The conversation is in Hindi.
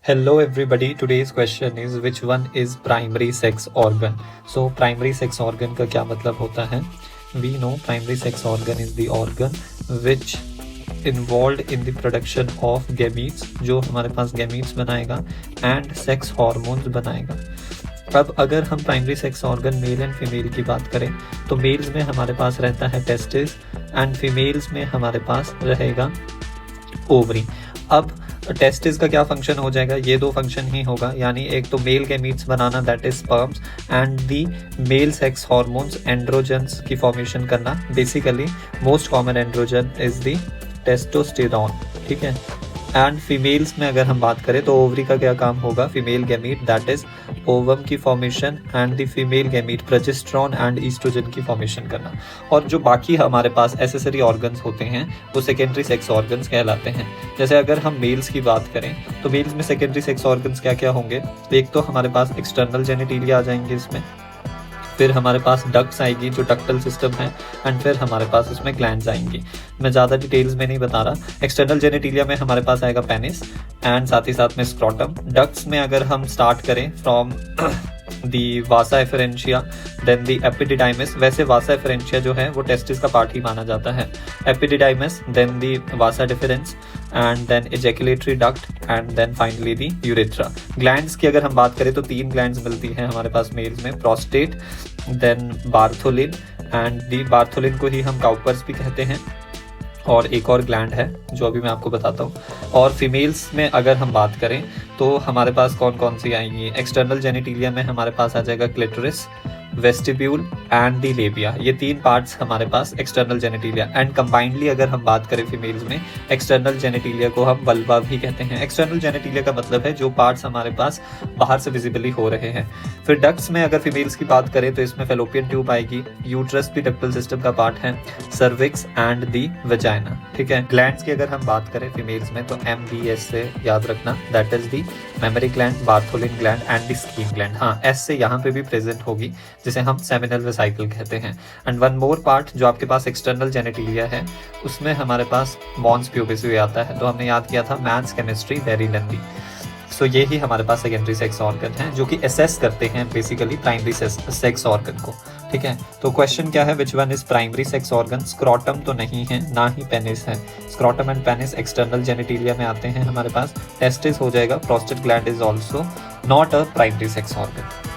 Hello everybody, today's question is which one is primary sex organ? So primary sex organ का क्या मतलब होता है? We know primary sex organ is the organ which involved in the production of gametes, जो हमारे पास gametes बनाएगा and sex hormones बनाएगा। अब अगर हम primary sex organ male and female की बात करें तो मेल्स में हमारे पास रहता है टेस्टिस एंड फीमेल्स में हमारे पास रहेगा ओवरी। अब टेस्टिस का क्या फंक्शन हो जाएगा? ये दो फंक्शन ही होगा, यानी एक तो male gametes banana that is sperms and the male sex hormones androgens की फॉर्मेशन करना। Basically most common androgen is the testosterone, ठीक है। एंड फीमेल्स में अगर हम बात करें तो ओवरी का क्या काम होगा? Female gamete that is ovum की formation and the female gamete progesterone and estrogen की फॉर्मेशन करना। और जो बाकी हमारे पास एसेसरी ऑर्गन्स होते हैं वो सेकेंडरी सेक्स ऑर्गन्स कहलाते हैं। जैसे अगर हम मेल्स की बात करें तो मेल्स में सेकेंडरी सेक्स ऑर्गन्स क्या क्या होंगे? एक तो हमारे पास एक्सटर्नल जेनिटेलिया आ जाएंगे इसमें, फिर हमारे पास डक्ट्स आएगी जो डक्टल सिस्टम है, एंड फिर हमारे पास इसमें ग्लैंड्स आएंगी। मैं ज़्यादा डिटेल्स में नहीं बता रहा। एक्सटर्नल जेनिटेलिया में हमारे पास आएगा पेनिस एंड साथ ही साथ में स्क्रोटम। डक्ट्स में अगर हम स्टार्ट करें from the vasa efferentia then the epididymis. वैसे वासा एफरेंशिया जो है वो टेस्टिस का पार्ट ही माना जाता है। Epididymis then the vasa deferens and then ejaculatory duct and then finally the urethra. Glands की अगर हम बात करें तो 3 ग्लैंड्स मिलती हैं हमारे पास मेल्स में, prostate then Bartholin and the Bartholin को ही हम काउपर्स भी कहते हैं, और एक और ग्लैंड है जो अभी मैं आपको बताता हूँ। और फीमेल्स में अगर हम बात करें तो हमारे पास कौन कौन सी आएंगी? एक्सटर्नल जेनिटेलिया में हमारे पास आ जाएगा क्लिटोरिस, वेस्टिब्यूल एंड दी लेबिया। ये 3 पार्ट्स हमारे पास एक्सटर्नल जेनिटेलिया। एंड कंबाइंडली अगर हम बात करें फीमेल्स में, एक्सटर्नल जेनिटेलिया को हम वल्वा भी कहते हैं। एक्सटर्नल जेनिटेलिया का मतलब है जो पार्ट्स हमारे पास बाहर से विजिबली हो रहे हैं। फिर डक्ट्स में अगर फीमेल्स की बात करें तो इसमें फेलोपियन ट्यूब आएगी, यूट्रस भी डक्टल सिस्टम का पार्ट है, सर्विक्स एंड दी वजाइना, ठीक है। ग्लैंड्स की अगर हम बात करें फीमेल्स में तो MBS से याद रखना, that is the mammary gland, Bartholin gland and the skin gland. हाँ, S से यहाँ पे भी प्रेजेंट होगी जिसे हम सेमिनल वेसिकल कहते हैं। एंड वन मोर पार्ट जो आपके पास एक्सटर्नल जेनिटेलिया है उसमें हमारे पास मॉन्स प्यूबिस भी आता है। तो हमने याद किया था मैंस केमिस्ट्री वेरी लेंथी। सो ये ही हमारे पास सेकेंडरी सेक्स ऑर्गन है जो कि असेस करते हैं बेसिकली प्राइमरी सेक्स ऑर्गन को, ठीक है। तो क्वेश्चन क्या है? Which one is primary sex organ? Scrotum तो नहीं है, ना ही पेनिस है। Scrotum and penis external genitalia में आते हैं हमारे पास। टेस्टिस हो जाएगा, prostate gland is also not a primary sex organ.